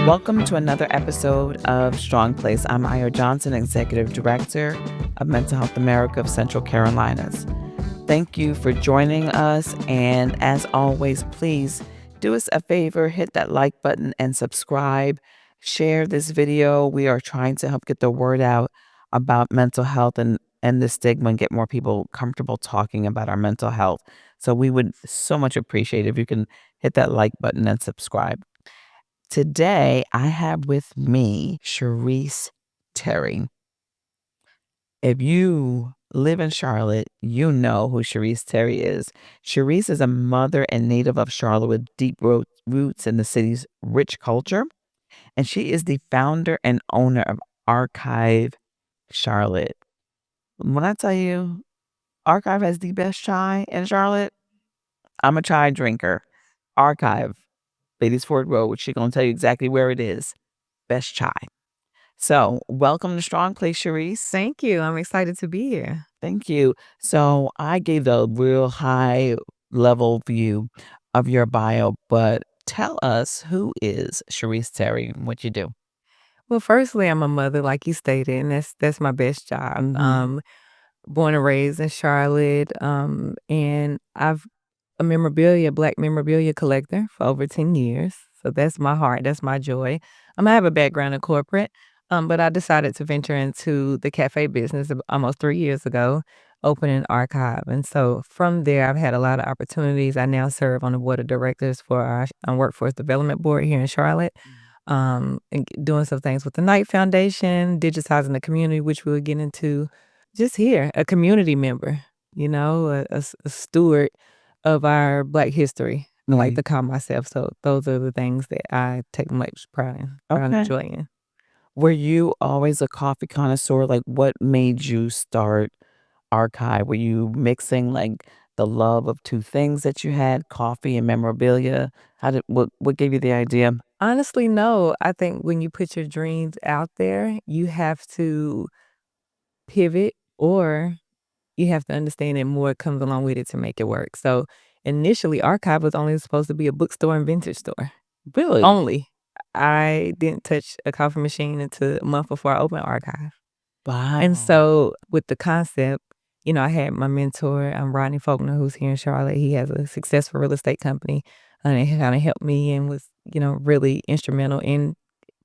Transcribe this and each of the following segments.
Welcome to another episode of Strong Place. I'm Ayo Johnson, Executive Director of Mental Health America of Central Carolinas. Thank you for joining us. And as always, please do us a favor, hit that like button and subscribe. Share this video. We are trying to help get the word out about mental health and the stigma and get more people comfortable talking about our mental health. So we would so much appreciate if you can hit that like button and subscribe. Today, I have with me Cheryse Terry. If you live in Charlotte, you know who Cheryse Terry is. Cheryse is a mother and native of Charlotte with deep roots in the city's rich culture, and she is the founder and owner of Archive Charlotte. When I tell you Archive has the best chai in Charlotte, I'm a chai drinker. Archive, Ladies Ford Road. She's going to tell you exactly where it is. Best chai. So welcome to Strong Place, Cheryse. Thank you. I'm excited to be here. Thank you. So I gave the real high level view of your bio, but tell us, who is Cheryse Terry and what you do? Well, firstly, I'm a mother, like you stated, and that's my best job. Born and raised in Charlotte, and I've a Black memorabilia collector for over 10 years. So that's my heart, that's my joy. I have a background in corporate, but I decided to venture into the cafe business almost 3 years ago, opening an archive. And so from there, I've had a lot of opportunities. I now serve on the board of directors for our workforce development board here in Charlotte, and doing some things with the Knight Foundation, digitizing the community, which we'll get into. Just here, a community member, a steward of our Black history. I like to call myself. So those are the things that I take much pride and joy in. Were you always a coffee connoisseur? Like, what made you start Archive? Were you mixing like the love of two things that you had, coffee and memorabilia? What gave you the idea? Honestly, no. I think when you put your dreams out there, you have to pivot, or you have to understand that more comes along with it to make it work. So initially, Archive was only supposed to be a bookstore and vintage store. Really? Only. I didn't touch a coffee machine until a month before I opened Archive. Wow. And so with the concept, I had my mentor, Rodney Faulkner, who's here in Charlotte. He has a successful real estate company, and he kind of helped me and was, really instrumental in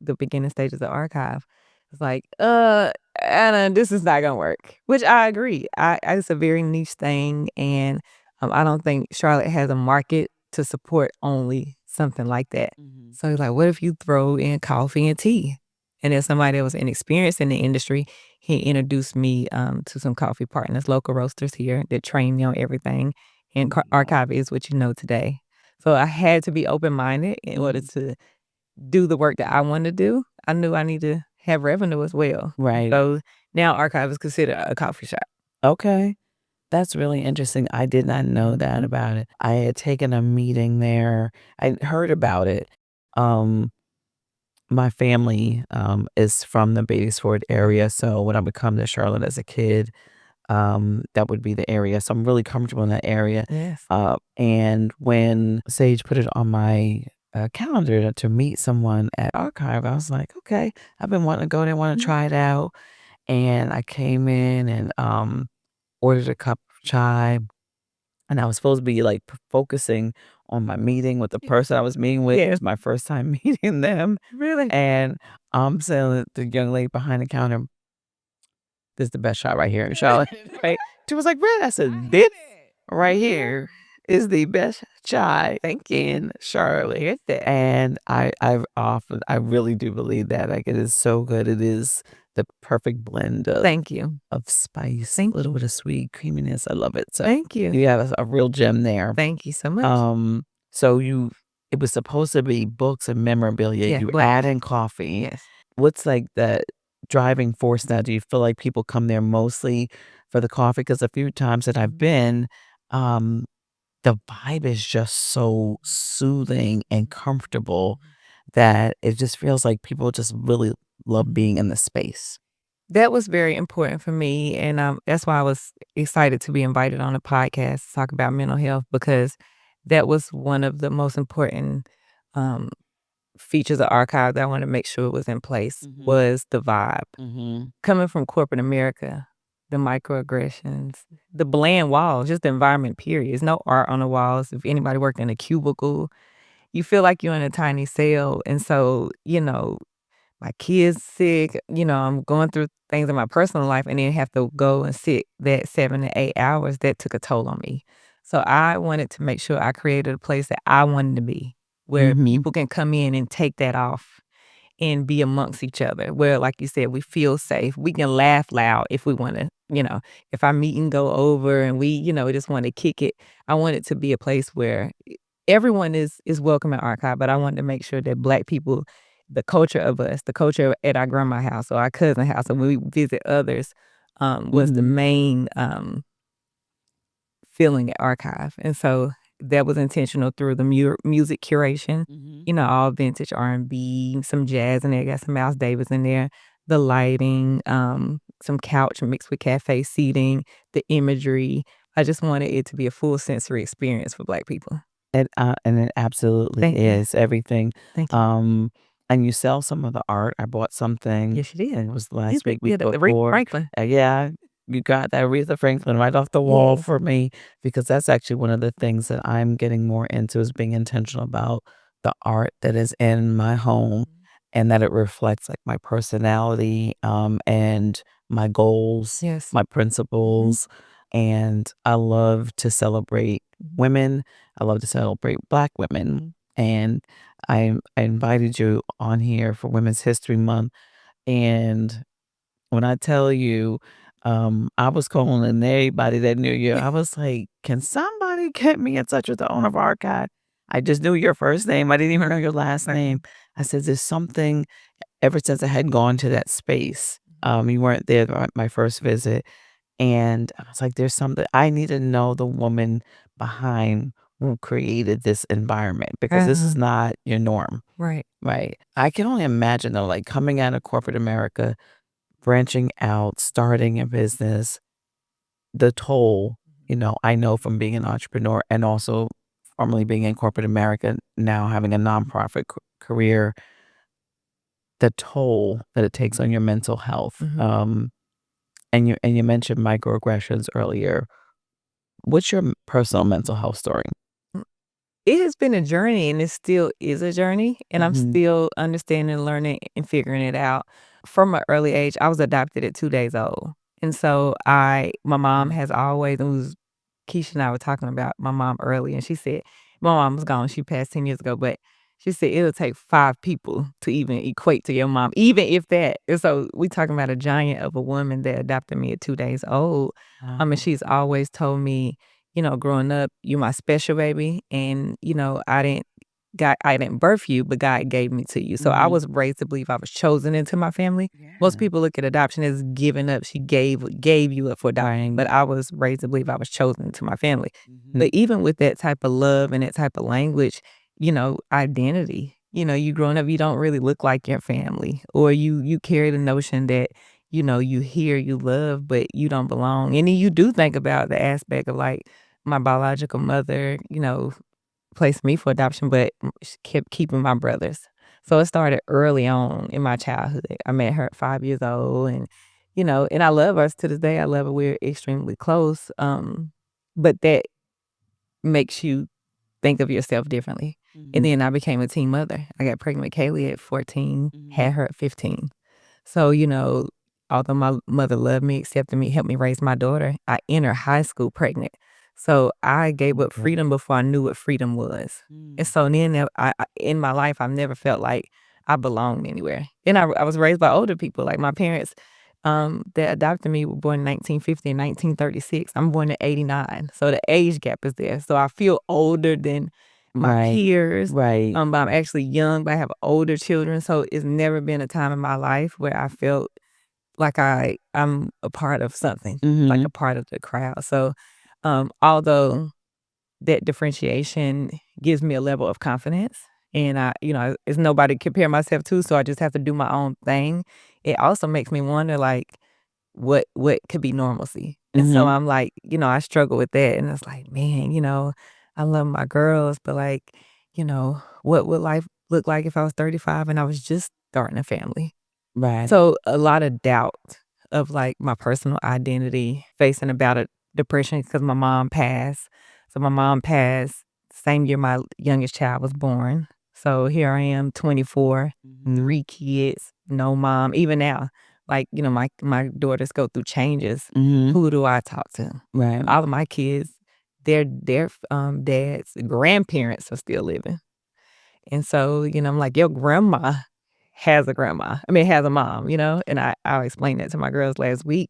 the beginning stages of Archive. It's like, Anna, this is not gonna work, which I agree. It's a very niche thing, and I don't think Charlotte has a market to support only something like that. So he's like, what if you throw in coffee and tea? And as somebody that was inexperienced in the industry, he introduced me to some coffee partners, local roasters here that trained me on everything. And Archive is what you know today. So I had to be open-minded in order to do the work that I wanted to do. I knew I need to have revenue as well. Right. So now Archive is considered a coffee shop. Okay. That's really interesting. I did not know that about it. I had taken a meeting there. I heard about it. My family is from the Batesford area, so when I would come to Charlotte as a kid, that would be the area. So I'm really comfortable in that area. Yes. And when Sage put it on my calendar to meet someone at Archive, I was like, okay, I've been wanting to go there, want to try it out. And I came in and ordered a cup of chai. And I was supposed to be like focusing on my meeting with the person I was meeting with. It was my first time meeting them. Really? And I'm saying the young lady behind the counter, this is the best shot right here in Charlotte. Right? She was like, really? I said, this right here is the best chai in Charlotte. And I really do believe that. Like, it is so good. It is the perfect blend of Thank you. of spice, a little bit of sweet creaminess. I love it. So Thank you. you have a real gem there. Thank you so much. So it was supposed to be books and memorabilia. Yeah, You Black. add in coffee. Yes. What's like the driving force now? Do you feel like people come there mostly for the coffee? Because a few times that I've been, the vibe is just so soothing and comfortable that it just feels like people just really love being in the space. That was very important for me, and that's why I was excited to be invited on a podcast to talk about mental health, because that was one of the most important features of Archive that I wanted to make sure was in place was the vibe. Coming from corporate America, the microaggressions, the bland walls, just the environment, period. There's no art on the walls. If anybody worked in a cubicle, you feel like you're in a tiny cell. And so, my kid's sick, I'm going through things in my personal life and then have to go and sit that 7 to 8 hours. That took a toll on me. So I wanted to make sure I created a place that I wanted to be, where people can come in and take that off and be amongst each other, where, like you said, we feel safe. We can laugh loud if we want to, if our meeting go over and we, just want to kick it. I want it to be a place where everyone is welcome at Archive, but I wanted to make sure that Black people, the culture of us, the culture at our grandma's house or our cousin's house, or when we visit others, was the main feeling at Archive. And so that was intentional through the music curation, all vintage R&B, some jazz in there, got some Miles Davis in there, the lighting, some couch mixed with cafe seating, the imagery. I just wanted it to be a full sensory experience for Black people. And it absolutely is everything. Thank you. And you sell some of the art. I bought something. Yes, you did. It was last week The before. Franklin. Yeah, you got that Aretha Franklin right off the wall for me, because that's actually one of the things that I'm getting more into, is being intentional about the art that is in my home and that it reflects like my personality, and my goals, my principles. And I love to celebrate women. I love to celebrate Black women. And I invited you on here for Women's History Month. And when I tell you, I was calling everybody that knew you. I was like, can somebody get me in touch with the owner of Archive? I just knew your first name. I didn't even know your last name. I said, there's something, ever since I had gone to that space. You weren't there my first visit. And I was like, there's something, I need to know the woman behind who created this environment, because this is not your norm. Right. Right. I can only imagine though, like coming out of corporate America, branching out, starting a business, the toll, I know from being an entrepreneur and also formerly being in corporate America, now having a nonprofit career, the toll that it takes on your mental health. And you mentioned microaggressions earlier. What's your personal mental health story? It has been a journey, and it still is a journey, and I'm still understanding, learning, and figuring it out. From an early age, I was adopted at 2 days old, and so my mom has always, and Keisha and I were talking about my mom early, and she said, my mom was gone, she passed 10 years ago, but she said it'll take 5 people to even equate to your mom, even if that. And so we talking about a giant of a woman that adopted me at 2 days old. And she's always told me, growing up, you're my special baby, and I didn't birth you, but God gave me to you. So I was raised to believe I was chosen into my family. Most people look at adoption as giving up. She gave you up for adoption, but I was raised to believe I was chosen into my family. But even with that type of love and that type of language, identity, you growing up, you don't really look like your family, or you carry the notion that, you hear, you love, but you don't belong. And then you do think about the aspect of like my biological mother, placed me for adoption, but she kept keeping my brothers. So it started early on in my childhood. I met her at 5 years old, and and I love her to this day. I love her. We're extremely close. But that makes you think of yourself differently. And then I became a teen mother. I got pregnant with Kaylee at 14, had her at 15. So, although my mother loved me, accepted me, helped me raise my daughter, I entered high school pregnant. So I gave up freedom before I knew what freedom was. And so then in my life, I've never felt like I belonged anywhere. And I was raised by older people. Like my parents that adopted me were born in 1950 and 1936. I'm born in 89. So the age gap is there. So I feel older than my peers. Right. But I'm actually young, but I have older children. So it's never been a time in my life where I felt like I'm a part of something, like a part of the crowd. So although that differentiation gives me a level of confidence, and it's nobody to compare myself to, so I just have to do my own thing. It also makes me wonder, like, what could be normalcy? And so I'm like, I struggle with that, and it's like, man, I love my girls, but like, what would life look like if I was 35 and I was just starting a family. Right. So a lot of doubt of like my personal identity, facing about a depression because my mom passed. So my mom passed same year my youngest child was born. So here I am, 24, 3 kids, no mom. Even now, like, you know, my daughters go through changes. Mm-hmm. Who do I talk to? Right. All of my kids, their dads, grandparents are still living. And so, you know, I'm like, your grandma has a grandma. I mean, has a mom, you know? And I'll explain that to my girls last week.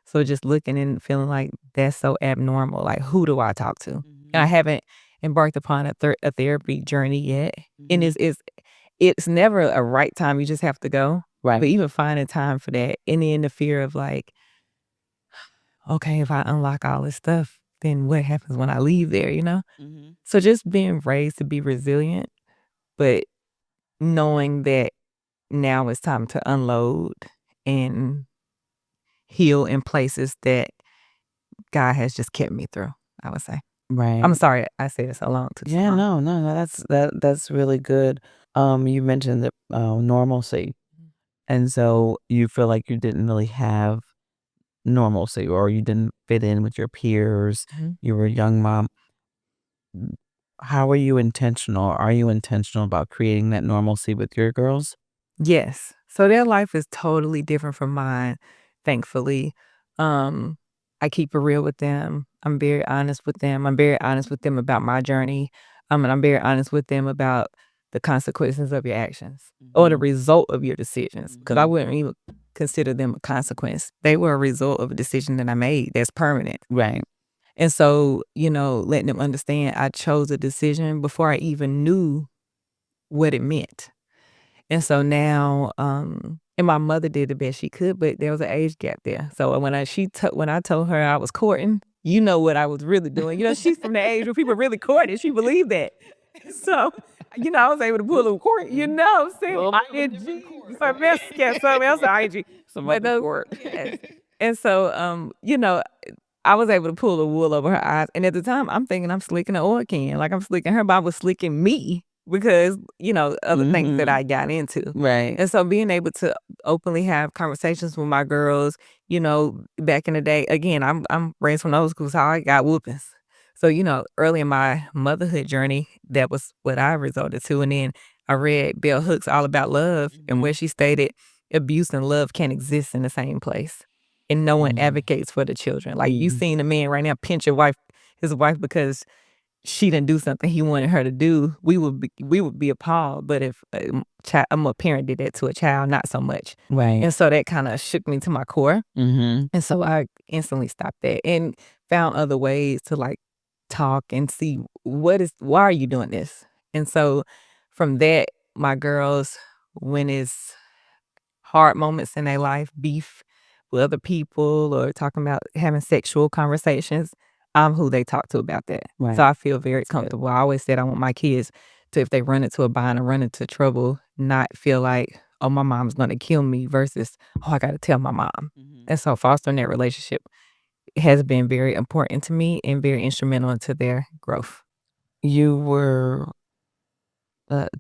So just looking and feeling like that's so abnormal. Like, who do I talk to? And I haven't embarked upon a therapy journey yet. And it's never a right time. You just have to go. Right. But even finding time for that, and then the fear of like, okay, if I unlock all this stuff, then what happens when I leave there, you know? So just being raised to be resilient, but knowing that now it's time to unload and heal in places that God has just kept me through, I would say. Right. I'm sorry I said it so long. Took so Yeah, long. no, that's really good. You mentioned the normalcy, and so you feel like you didn't really have normalcy, or you didn't fit in with your peers. Mhm. You were a young mom. How are you intentional? Are you intentional about creating that normalcy with your girls? Yes. So their life is totally different from mine, thankfully. Um, I keep it real with them. I'm very honest with them. I'm very honest with them about my journey. And I'm very honest with them about the consequences of your actions or the result of your decisions. Because I wouldn't even consider them a consequence. They were a result of a decision that I made that's permanent. Right. And so, you know, letting them understand I chose a decision before I even knew what it meant. And so now, and my mother did the best she could, but there was an age gap there. So when I told her I was courting, you know what I was really doing. You know, she's from the age where people really courting. She believed that. So, you know, I was able to pull a court, you know, see, ING, something else, something else, ING. Some But other court. yes. And so, you know, I was able to pull the wool over her eyes. And at the time, I'm thinking I'm slicking an oil can. Like I'm slicking her, but I was slicking me because, you know, other things that I got into. Right. And so being able to openly have conversations with my girls, you know, back in the day, again, I'm raised from old school, so I got whoopings. So, you know, early in my motherhood journey, that was what I resorted to. And then I read Bell Hooks All About Love, and where she stated abuse and love can't exist in the same place. And no one advocates for the children. Like you seen a man right now pinch his wife because she didn't do something he wanted her to do. We would be appalled. But if a parent did that to a child, not so much. Right. And so that kind of shook me to my core. And so I instantly stopped that and found other ways to like talk and see why are you doing this? And so from that, my girls, when it's hard moments in their life, beef with other people or talking about having sexual conversations, I'm who they talk to about that. Right. So I feel very comfortable. I always said I want my kids to, if they run into a bind or run into trouble, not feel like, oh, my mom's going to kill me versus, oh, I got to tell my mom. And so fostering that relationship has been very important to me and very instrumental into their growth. You were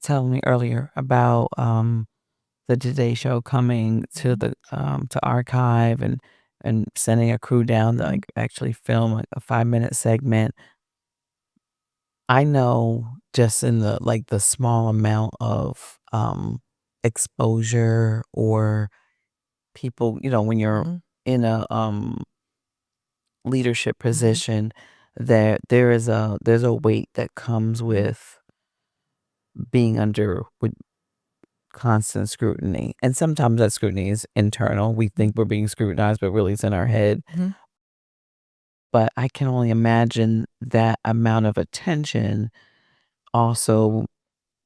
telling me earlier about the Today Show coming to the to Archive and sending a crew down to like actually film like a 5-minute segment. I know just in the small amount of exposure or people, you know, when you're in a leadership position, that there's a weight that comes with being under with constant scrutiny. And sometimes that scrutiny is internal. We think we're being scrutinized, but really it's in our head. But I can only imagine that amount of attention also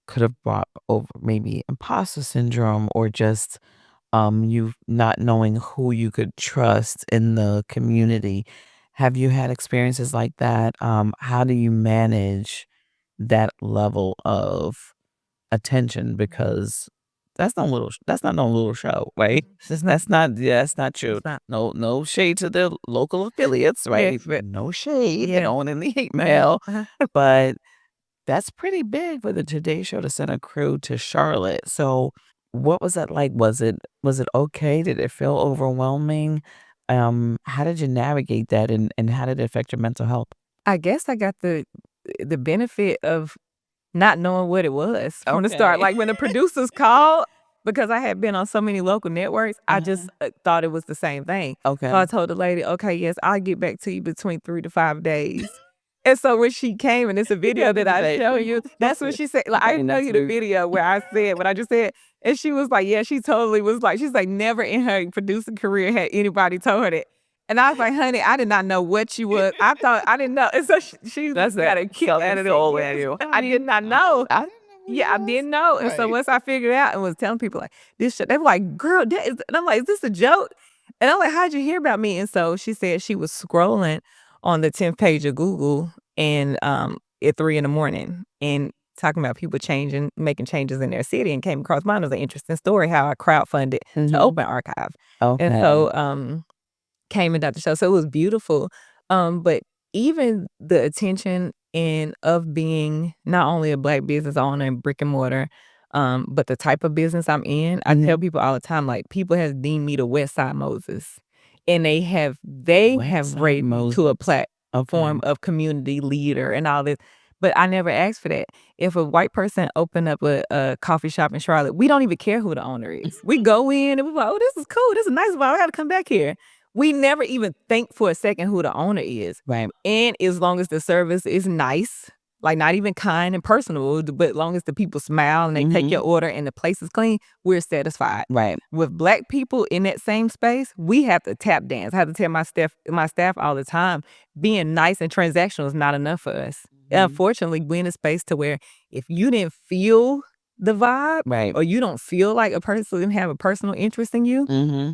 could have brought over maybe imposter syndrome or just you not knowing who you could trust in the community. Have you had experiences like that? How do you manage that level of attention? Because that's not no little show, right? That's not true. It's not. No shade to the local affiliates, right? but No shade, yeah. no one in the hate mail. But That's pretty big for the Today Show to send a crew to Charlotte. So what was that like? Was it okay? Did it feel overwhelming? How did you navigate that and how did it affect your mental health? I guess I got the benefit of not knowing what it was from the start. Okay. Like, when the producers called, because I had been on so many local networks, I just, Uh-huh. thought it was the same thing. Okay. So I told the lady, "Okay, yes, I'll get back to you between 3 to 5 days." And so when she came, and it's a video that I show you, that's what she said. Like, I And show that's you the what video where I said what I just said, and she was like, yeah, she totally was like, she's like, never in her producing career had anybody told her that. And I was like, honey, I did not know what she was. I thought I didn't know. And so she that's got a that kick self out of it control all in you. I did not know. I didn't know what it Yeah, I was. didn't know. And so Right. once I figured out and was telling people like this shit, they were like, girl, that is, and I'm like, is this a joke? And I'm like, how'd you hear about me? And so she said she was scrolling on the 10th page of Google and at 3 in the morning and talking about people changing, making changes in their city, and came across mine. It was an interesting story how I crowdfunded to open Archive. And Okay. so came and got the show. So it was beautiful. But even the attention and of being not only a Black business owner and brick and mortar, but the type of business I'm in, I tell people all the time, like, people have deemed me the West Side Moses. And they have Side raised me to a Moses. platform of community leader and all this. But I never asked for that. If a white person opened up a coffee shop in Charlotte, we don't even care who the owner is. We go in and we're like, oh, this is cool. This is nice. Well, I got to come back here. We never even think for a second who the owner is. Right. And as long as the service is nice, like not even kind and personal, but as long as the people smile and they take your order and the place is clean, we're satisfied. Right. With Black people in that same space, we have to tap dance. I have to tell my staff all the time, being nice and transactional is not enough for us. Unfortunately, we're in a space to where if you didn't feel the vibe, Right. or you don't feel like a person didn't have a personal interest in you,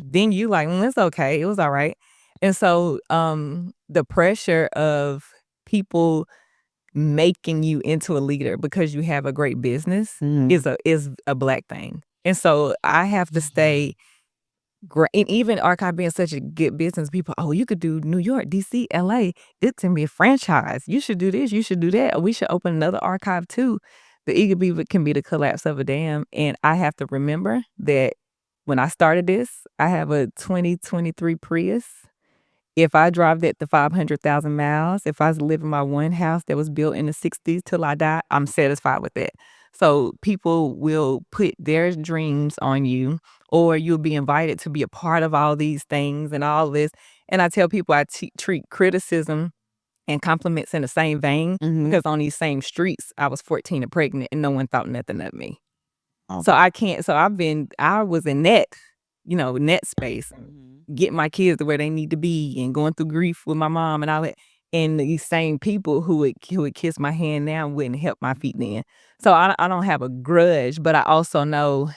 then you like, it's okay. It was all right. And so the pressure of people making you into a leader because you have a great business is a Black thing. And so I have to stay great. And even Archive being such a good business, people, oh, you could do New York, DC, LA. It can be a franchise. You should do this. You should do that. Or we should open another Archive too. The Eager Beaver can be the collapse of a dam. And I have to remember that when I started this, I have a 2023 Prius. If I drive that to 500,000 miles, if I was living in my one house that was built in the 60s till I die, I'm satisfied with that. So people will put their dreams on you, or you'll be invited to be a part of all these things and all this. And I tell people I treat criticism and compliments in the same vein, because on these same streets, I was 14 and pregnant and no one thought nothing of me. So I can't, so I was in that, net space, getting my kids to where they need to be and going through grief with my mom and all that. And these same people who would kiss my hand now wouldn't help my feet then. So I don't have a grudge, but I also know,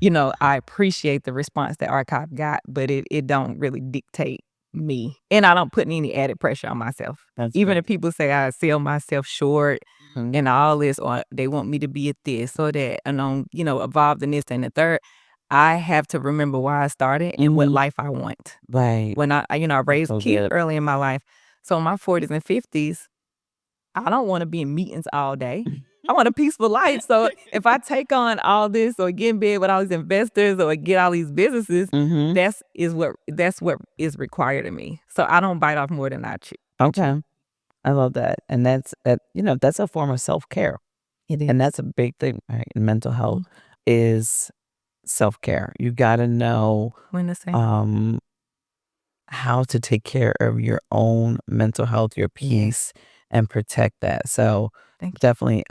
I appreciate the response that Archive got, but it don't really dictate me. And I don't put any added pressure on myself. Even if people say I sell myself short and all this, or they want me to be at this or that, and evolved in this and the third, I have to remember why I started and what life I want. Right. When I raised kids early in my life. So in my 40s and 50s, I don't want to be in meetings all day. I want a peaceful life. So if I take on all this or get in bed with all these investors or get all these businesses, that's what is required of me. So I don't bite off more than I chew. Okay. I love that. And that's a form of self-care. It is. And that's a big thing, right? In mental health is self-care. You got to know When to say. how to take care of your own mental health, your peace, and protect that. So Thank you. definitely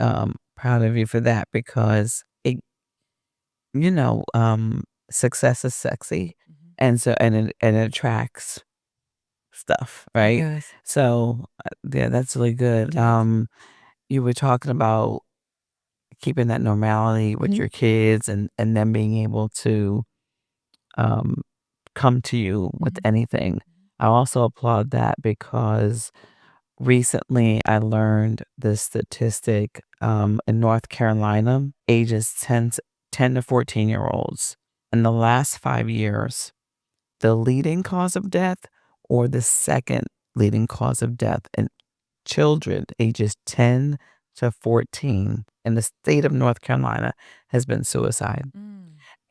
proud of you for that, because it, success is sexy, and so and it attracts stuff, right? Yes. So yeah, that's really good. Yes. You were talking about keeping that normality with your kids and them being able to come to you with anything. I also applaud that, because recently I learned this statistic in North Carolina, ages 10 to 14-year-olds. In the last 5 years, the leading cause of death, or the second leading cause of death in children ages 10 to 14 in the state of North Carolina has been suicide.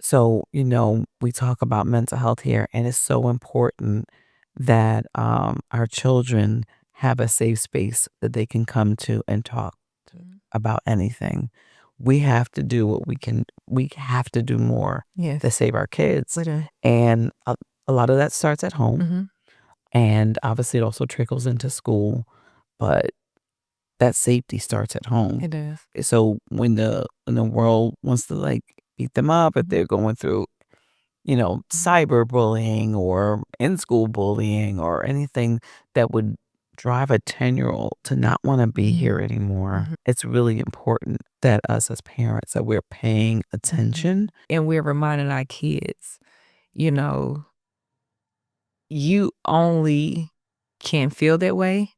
So, we talk about mental health here, and it's so important that our children have a safe space that they can come to and talk to about anything. We have to do what we can. We have to do more to save our kids. And a lot of that starts at home. And obviously it also trickles into school. But that safety starts at home. It does. So when the world wants to like beat them up, if they're going through, cyberbullying or in-school bullying or anything that would drive a 10-year-old to not want to be here anymore, it's really important that us as parents, that we're paying attention. And we're reminding our kids, you only can feel that way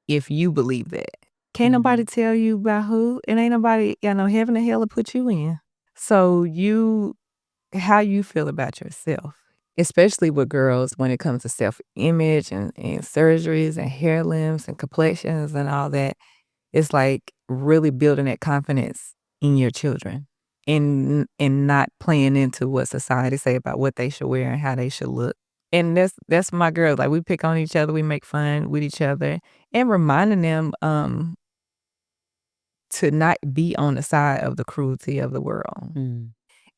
if you believe that. Can't nobody tell you about who, and ain't nobody got no heaven or hell to put you in. So how you feel about yourself, especially with girls when it comes to self-image and surgeries and hair limbs and complexions and all that, it's like really building that confidence in your children and not playing into what society say about what they should wear and how they should look. And that's my girls. Like, we pick on each other, we make fun with each other, and reminding them to not be on the side of the cruelty of the world.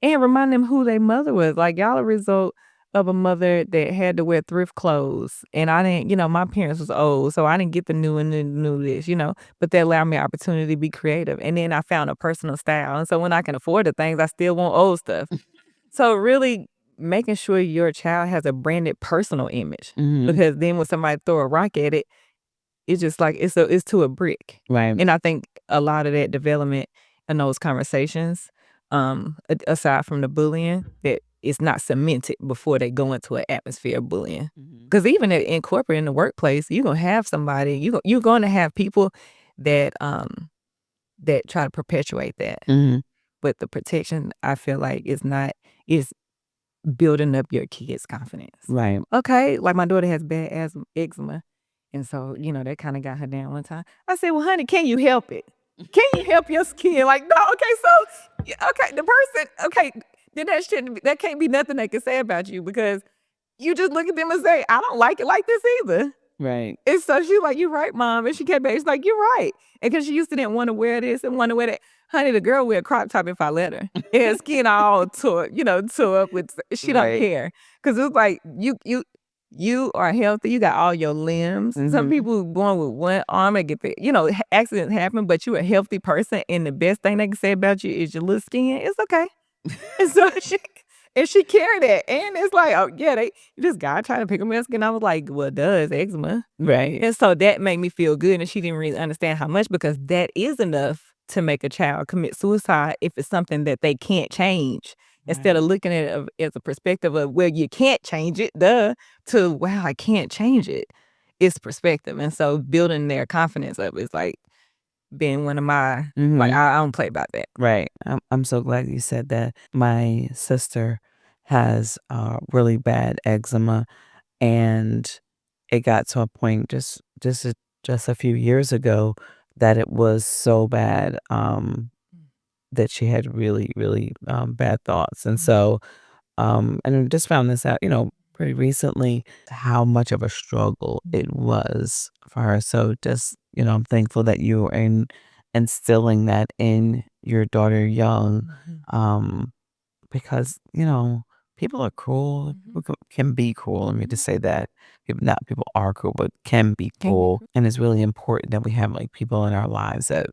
And remind them who their mother was. Like, y'all a result of a mother that had to wear thrift clothes. And I didn't, my parents was old, so I didn't get the new and the new this, but that allowed me opportunity to be creative. And then I found a personal style. And so when I can afford the things, I still want old stuff. So really making sure your child has a branded personal image. Because then when somebody throw a rock at it, it's just like it's to a brick. Right. And I think a lot of that development in those conversations, aside from the bullying, that it's not cemented before they go into an atmosphere of bullying. Because even in corporate, in the workplace, you're gonna have somebody, you're going to have people that try to perpetuate that. But the protection, I feel like, is building up your kids' confidence. Right. Okay, like my daughter has bad eczema. And so, that kind of got her down one time. I said, well, honey, can you help it? Can you help your skin? Like, no, okay, so, okay, the person, okay, then that can't be nothing they can say about you, because you just look at them and say, I don't like it like this either. Right. And so she's like, you're right, Mom. And she came back, she's like, you're right. And because she used to didn't want to wear this and want to wear that. Honey, the girl wear a crop top if I let her. And her skin all tore up with, she don't care. Because it was like, you are healthy. You got all your limbs. Some people born with one arm and get the, accidents happen, but you're a healthy person, and the best thing they can say about you is your little skin. It's okay. And so she carried that. And it's like, oh yeah, this guy tried to pick on my skin. I was like, well, it does, eczema. Right. And so that made me feel good. And she didn't really understand how much, because that is enough to make a child commit suicide if it's something that they can't change. Instead of looking at it as a perspective of, well, you can't change it, to, wow, I can't change it. It's perspective. And so building their confidence up is like being one of my, like, I don't play about that. Right. I'm so glad you said that. My sister has really bad eczema, and it got to a point just a few years ago that it was so bad that she had really, really bad thoughts. And so, and I just found this out, pretty recently, how much of a struggle it was for her. So just, I'm thankful that you are instilling that in your daughter young, because, people are cruel. People can be cruel. Let me just say that. People are cruel, but can be cruel. And it's really important that we have like people in our lives that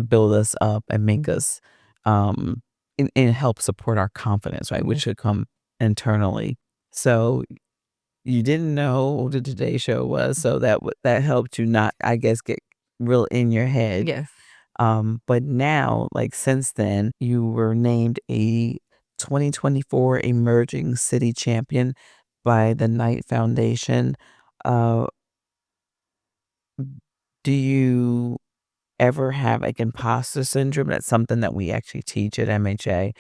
build us up and make us and help support our confidence, right? Which should come internally. So you didn't know what the Today Show was, so that helped you not, I guess, get real in your head. Yes. But now, like, since then, you were named a 2024 Emerging City Champion by the Knight Foundation. Do you ever have like imposter syndrome? That's something that we actually teach at MHA,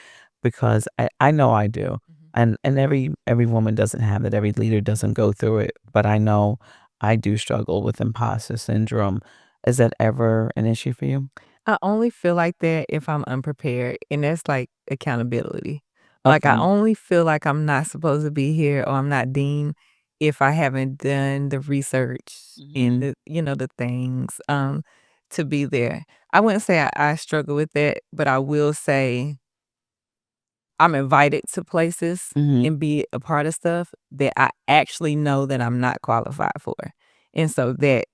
because I know I do. And every woman doesn't have that. Every leader doesn't go through it. But I know I do struggle with imposter syndrome, Is that ever an issue for you? I only feel like that if I'm unprepared, and that's like accountability. Like, I Okay. only feel like I'm not supposed to be here or I'm not deemed if I haven't done the research and Mhm. the things to be there. I wouldn't say I struggle with that, but I will say I'm invited to places Mhm. and be a part of stuff that I actually know that I'm not qualified for. And so that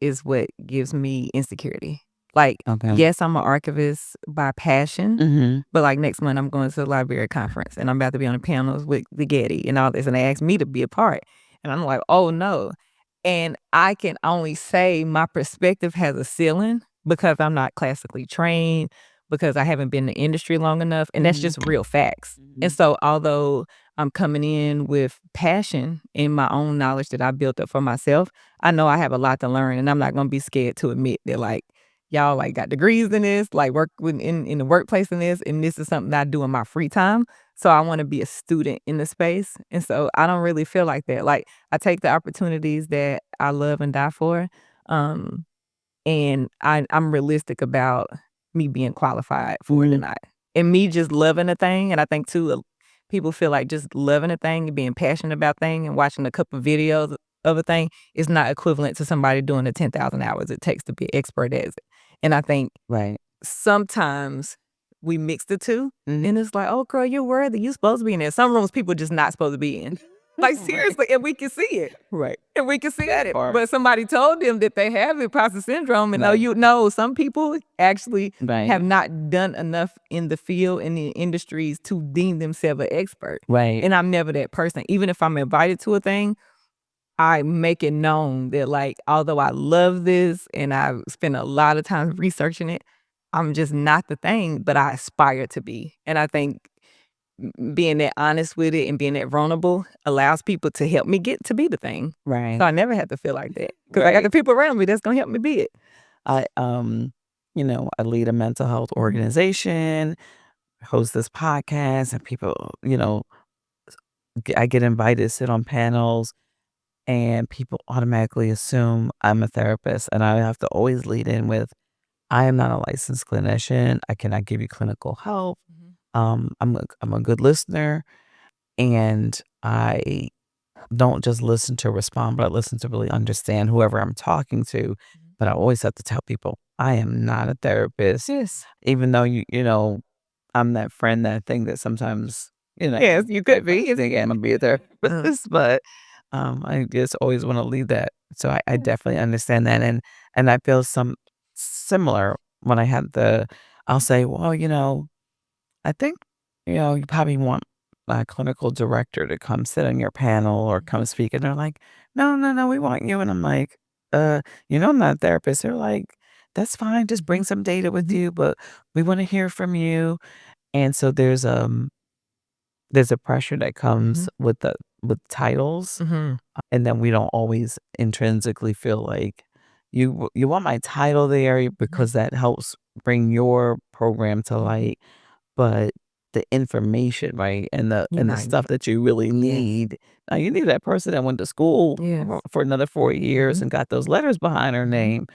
is what gives me insecurity. Like, Okay. yes, I'm an archivist by passion, Mhm. but like next month I'm going to the library conference and I'm about to be on the panels with the Getty and all this. And they asked me to be a part. And I'm like, oh no. And I can only say my perspective has a ceiling because I'm not classically trained, because I haven't been in the industry long enough, and that's Mhm. just real facts. And Mhm. so although I'm coming in with passion in my own knowledge that I built up for myself, I know I have a lot to learn, and I'm not gonna be scared to admit that, like, y'all, like, got degrees in this, like, work with in the workplace in this, and this is something that I do in my free time. So I wanna be a student in the space, and so I don't really feel like that. Like, I take the opportunities that I love and die for, um, and I'm realistic about me being qualified for it or Mhm. not. And me just loving a thing, and I think too, people feel like just loving a thing and being passionate about thing and watching a couple videos of a thing is not equivalent to somebody doing the 10,000 hours it takes to be expert at it. And I think Right. sometimes we mix the 2, Mhm. and it's like, "Oh, girl, you're worthy. You supposed to be in there." Some rooms people just not supposed to be in. Like, Right. seriously, and we can see it. Right. And we can see That it. part. But somebody told them that they have imposter syndrome, and Right. some people actually Right. have not done enough in the field, in the industries to deem themselves an expert. Right. And I'm never that person. Even if I'm invited to a thing, I make it known that, like, although I love this and I've spent a lot of time researching it, I'm just not the thing, but I aspire to be. And I think being that honest with it and being that vulnerable allows people to help me get to be the thing. Right. So I never have to feel like that because I got Right. the people around me that's gonna help me be it. I I lead a mental health organization, host this podcast, and people, I get invited to sit on panels, and people automatically assume I'm a therapist, and I have to always lead in with, I am not a licensed clinician. I cannot give you clinical help. Mhm. I'm a good listener, and I don't just listen to respond, but I listen to really understand whoever I'm talking to. Mhm. But I always have to tell people I am not a therapist, Yes. even though I'm that friend, that thing that sometimes Yes, you I could be. think I'm gonna be a therapist, but I just always want to leave that. So I Yes. definitely understand that, and I feel some similar when I had I'll say, well, I think, you probably want a clinical director to come sit on your panel or come Mhm. speak. And they're like, no, no, no, we want you. And I'm like, uh, I'm not a therapist. They're like, that's fine. Just bring Mhm. some data with Mhm. you, but we want to hear from you. And so there's a pressure that comes Mhm. with titles. Mhm. And then we don't always intrinsically feel like you want my title there Mhm. because that helps bring your program to Mhm. light, but the information, right, and the You're and the not stuff that you really yes. need, now you need that person that went to school Yes. for another 4 years Mhm. and got those letters behind her Mhm. name.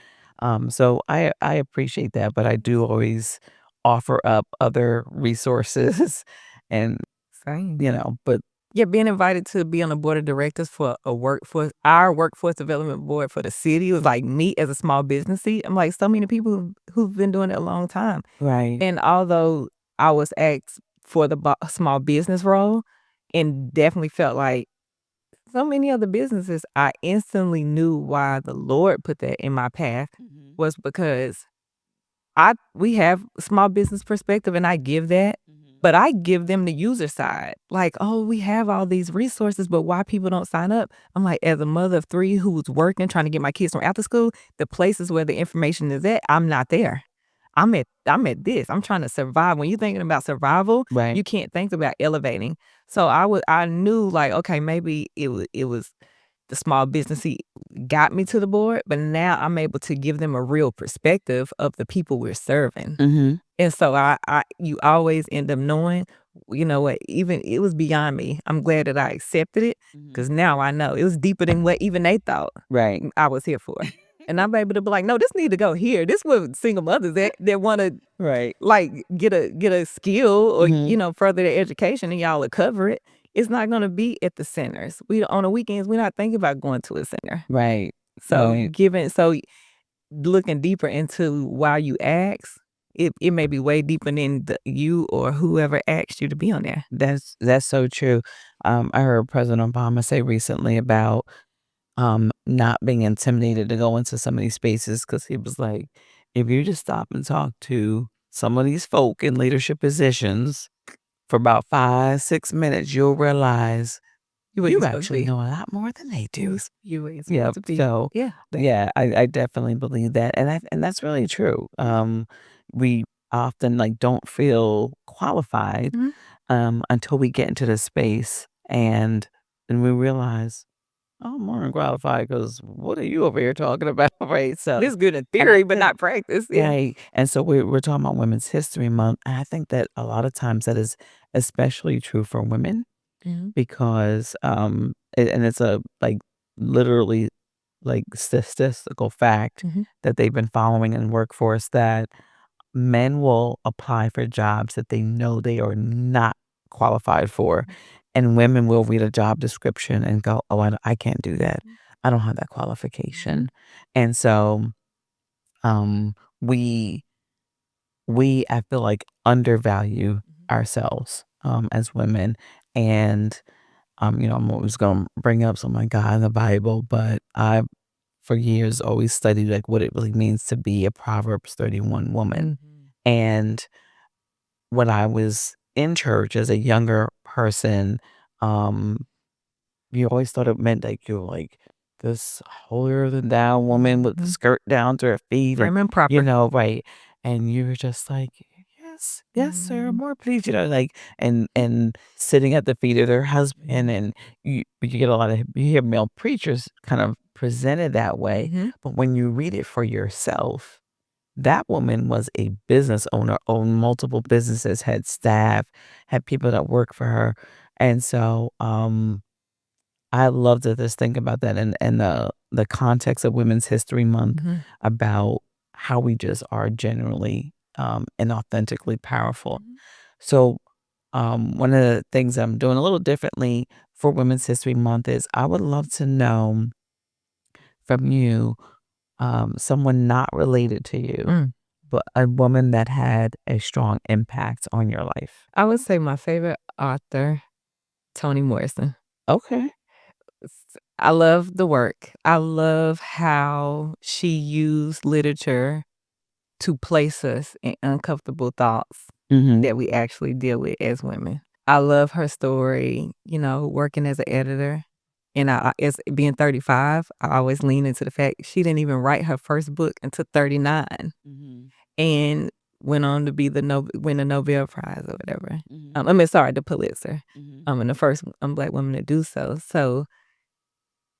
So I appreciate that, but I do always offer up other resources and, Same. but Yeah, being invited to be on the board of directors for our workforce development board for the city was like me as a small business seat. I'm like, so many people who've been doing it a long time. right. And although I was asked for the small business role and definitely felt like so many other businesses, I instantly knew why the Lord put that in my path Mhm. was because we have small business perspective and I give that, Mhm. but I give them the user side. Like, "Oh, we have all these resources, but why people don't sign up?" I'm like, as a mother of 3 who's working, trying to get my kids from after school, the places where the information is at, I'm not there. I'm at this. I'm trying to survive. When you're thinking about survival, Right. you can't think about elevating. So I knew like, okay, maybe it was the small business he got me to the board, but now I'm able to give them a real perspective of the people we're serving. Mhm. And so you always end up knowing, you know what, even it was beyond me. I'm glad that I accepted it Mhm. because now I know it was deeper than what even they thought Right. I was here for. And I'm able to be like, no, this need to go here. This what single mothers that want to Right. like get a skill or further their education, and y'all will cover it. It's not going to be at the centers. We on the weekends we're not thinking about going to a center. Right. So Right. looking deeper into why you ask, it may be way deeper than you or whoever asked you to be on there. That's so true. I heard President Obama say recently about not being intimidated to go into some of these spaces because he was like, if you just stop and talk to some of these folk in leadership positions for about 5-6 minutes, you'll realize you actually know a lot more than they do. You ain't Yeah. supposed to be. So Yeah. I definitely believe that, and that's really true. We often like don't feel qualified Mhm. until we get into the space and we realize, oh, I'm more than qualified because what are you over here talking about, right? So This good in theory, but not practice. Yeah. right, and so we're talking about Women's History Month, and I think that a lot of times that is especially true for women Mhm. because and it's a like literally like statistical fact Mhm. that they've been following in workforce that men will apply for jobs that they know they are not qualified for, and women will read a job description and go, "Oh, I can't do that. I don't have that qualification." And so, um, we we I feel like undervalue ourselves as women, and I'm always gonna bring up something like God in the Bible, but I for years always studied like what it really means to be a Proverbs 31 woman. Mhm. And when I was in church as a younger person, um, you always thought it meant like you're like this holier than thou woman with the Mhm. skirt down to her feet, Prim and proper. right? And you were just like, yes, yes, sir, Mhm. more please, like, and sitting at the feet of their husband, and you get a lot of you hear male preachers kind of presented that way, Mhm. but when you read it for yourself, that woman was a business owner, owned multiple businesses, had staff, had people that work for her, and so I love to just think about that and the context of Women's History Month Mhm. about how we just are generally, and authentically powerful. Mhm. So, one of the things I'm doing a little differently for Women's History Month is I would love to know from you, someone not related to you, Mm. but a woman that had a strong impact on your life. I would say my favorite author, Toni Morrison. Okay. I love the work. I love how she used literature to place us in uncomfortable thoughts Mhm. that we actually deal with as women. I love her story, working as an editor. And as being 35, I always lean into the fact she didn't even write her first book until 39 Mhm. and went on to be win the Nobel Prize or whatever. Mhm. The Pulitzer. Mhm. And the first Black woman to do so. So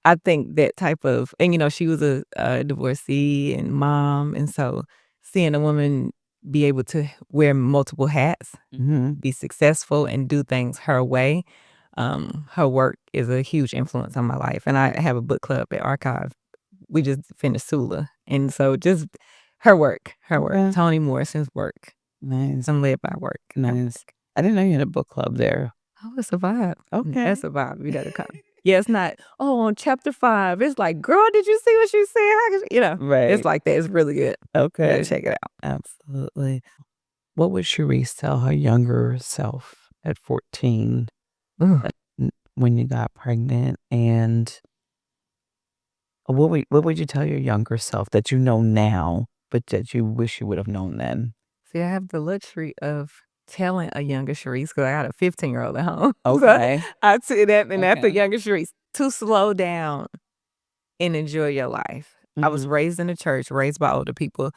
I think that type of, and she was a divorcee and mom, and so seeing a woman be able to wear multiple hats, Mhm. be successful, and do things her way, her work is a huge influence on my life. And I have a book club at Archive. We just finished Sula, and so just her work, Okay. Toni Morrison's work. Nice. I'm led by work. Her Nice. work. I didn't know you had a book club there. Oh, it's a vibe. Okay. That's a vibe. You gotta come. Yeah, it's not, oh, on chapter 5, it's like, girl, did you see what she said? How could it's Right. like that. It's really good. You gotta Okay. check it out. Absolutely. What would Cherise tell her younger self at 14 Ooh. when you got pregnant? And what would you tell your younger self that you know now, but that you wish you would have known then? See, I have the luxury of telling a younger Cherise because I got a 15-year-old at home. So Okay. I'd say that, and that's a Okay. younger Cherise to slow down and enjoy your life. I was Mhm. raised in a church, raised by older people,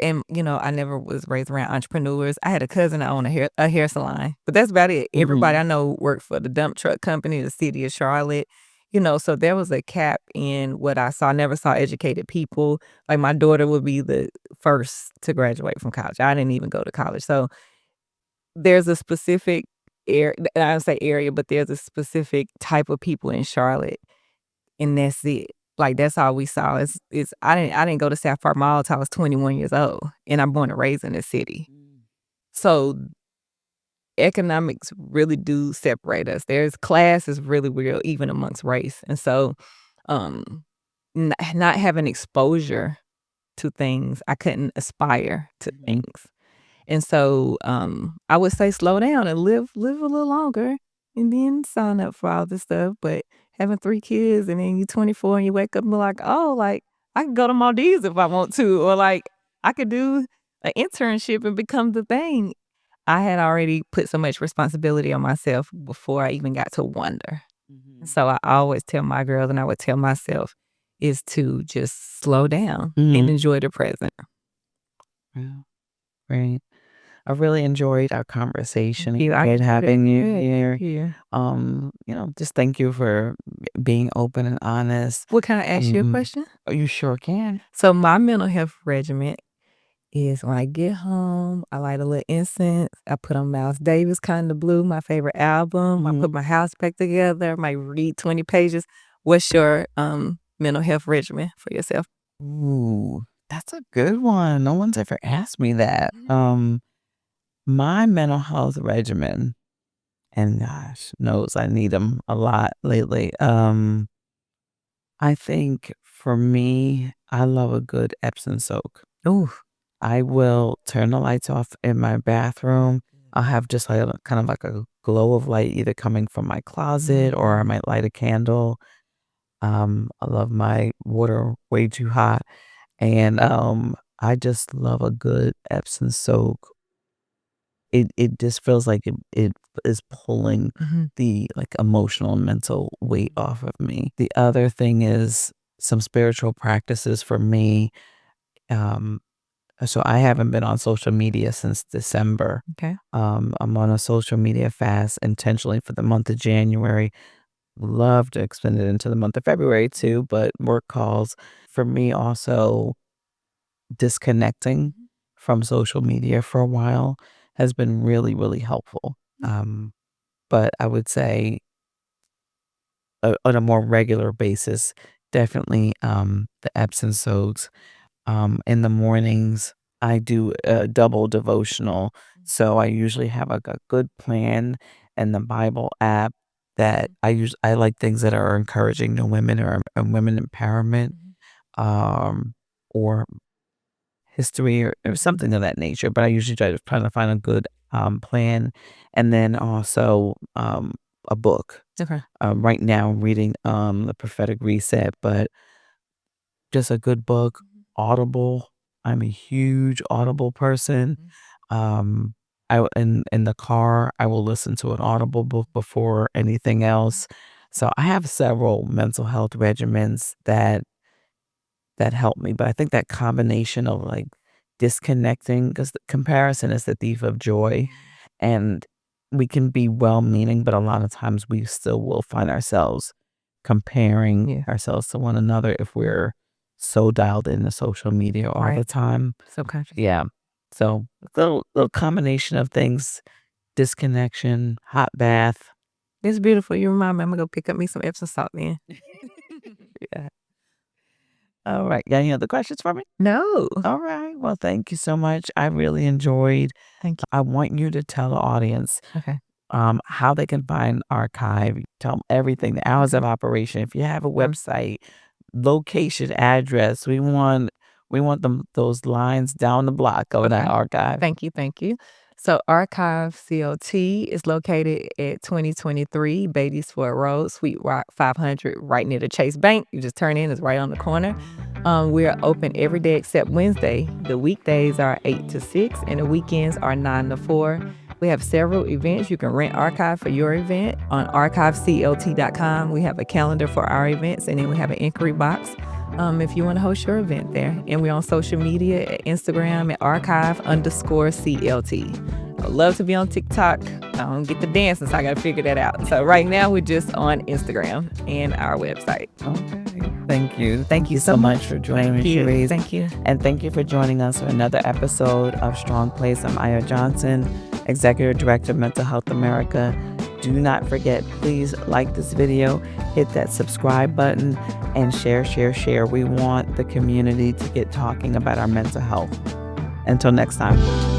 and I never was raised around entrepreneurs. I had a cousin that owned a hair salon, but that's about it. Everybody I Mhm. know worked for the dump truck company, the city of Charlotte. So there was a cap in what I saw. I never saw educated people. Like my daughter would be the first to graduate from college. I didn't even go to college. So there's a specific area, I don't say area, but there's a specific type of people in Charlotte, and that's it. Like, that's all we saw. It's I didn't go to South Park Mall till I was 21 years old, and I'm born and raised in the city. So economics really do separate us. There's class is really real even amongst race. And so not having exposure to things, I couldn't aspire to things. And so I would say slow down and live a little longer and then sign up for all this stuff. But having 3 kids and then you're 24 and you wake up and be like, oh, like I could go to Maldives if I want to, or like I could do an internship and become the thing. I had already put so much responsibility on myself before I even got to wonder. So I always tell my girls, and I would tell myself, is to just slow down and enjoy the present. Yeah. Great. I really enjoyed our conversation. You. Great having you here. Yeah. Just thank you for being open and honest. What, can I ask you a question? Oh, you sure can. So my mental health regimen is when I get home, I light a little incense. I put on Miles Davis, Kind of Blue, my favorite album. I put my house back together. I might read 20 pages. What's your mental health regimen for yourself? Ooh, that's a good one. No one's ever asked me that. My mental health regimen, and gosh knows I need them a lot lately. I think for me, I love a good Epsom soak. Ooh. I will turn the lights off in my bathroom. I'll have just like kind of like a glow of light either coming from my closet or I might light a candle. I love my water way too hot. And I just love a good Epsom soak. It just feels like it is pulling the like emotional and mental weight off of me. The other thing is some spiritual practices for me. So I haven't been on social media since December. Okay. I'm on a social media fast intentionally for the month of January. Love to extend it into the month of February too, but work calls for me also disconnecting from social media for a while has been really, really helpful. But I would say on a more regular basis, definitely the Epsom soaks. In the mornings, I do a double devotional. So I usually have like a good plan and the Bible app that I like things that are encouraging to women or women empowerment, or history or something of that nature. But I usually try to find a good plan, and then also a book. Okay. Right now, I'm reading The Prophetic Reset, but just a good book. Audible. I'm a huge Audible person. In the car, I will listen to an Audible book before anything else. So I have several mental health regimens that help me. But I think that combination of like disconnecting, because the comparison is the thief of joy, and we can be well-meaning, but a lot of times we still will find ourselves comparing ourselves to one another if we're so dialed into social media all the time. Subconscious. Yeah. So little combination of things, disconnection, hot bath. It's beautiful. You remind me, I'm gonna go pick up me some Epsom salt then. Yeah. All right. Got any other questions for me? No. All right. Well, thank you so much. I really enjoyed. Thank you. I want you to tell the audience Okay. how they can find Archive. Tell them everything, the hours of operation. If you have a website, location, address, we want those lines down the block of that Archive. Thank you. So Archive CLT is located at 2023 Beatties Ford Road, Suite Rock 500, right near the Chase Bank. You just turn in, it's right on the corner. We are open every day except Wednesday. The weekdays are 8 to 6 and the weekends are 9 to 4. We have several events. You can rent Archive for your event on archiveclt.com. We have a calendar for our events, and then we have an inquiry box if you want to host your event there. And we're on social media at Instagram at archive_CLT. I'd love to be on TikTok. I don't get the dancing, so I got to figure that out. So right now we're just on Instagram and our website. Okay. Thank you. Thank you so much for joining me, Cheryse. Thank you. And thank you for joining us for another episode of Strong Place. I'm Ayo Johnson, Executive Director of Mental Health America. do not forget, please like this video, hit that subscribe button, and share. We want the community to get talking about our mental health. Until next time.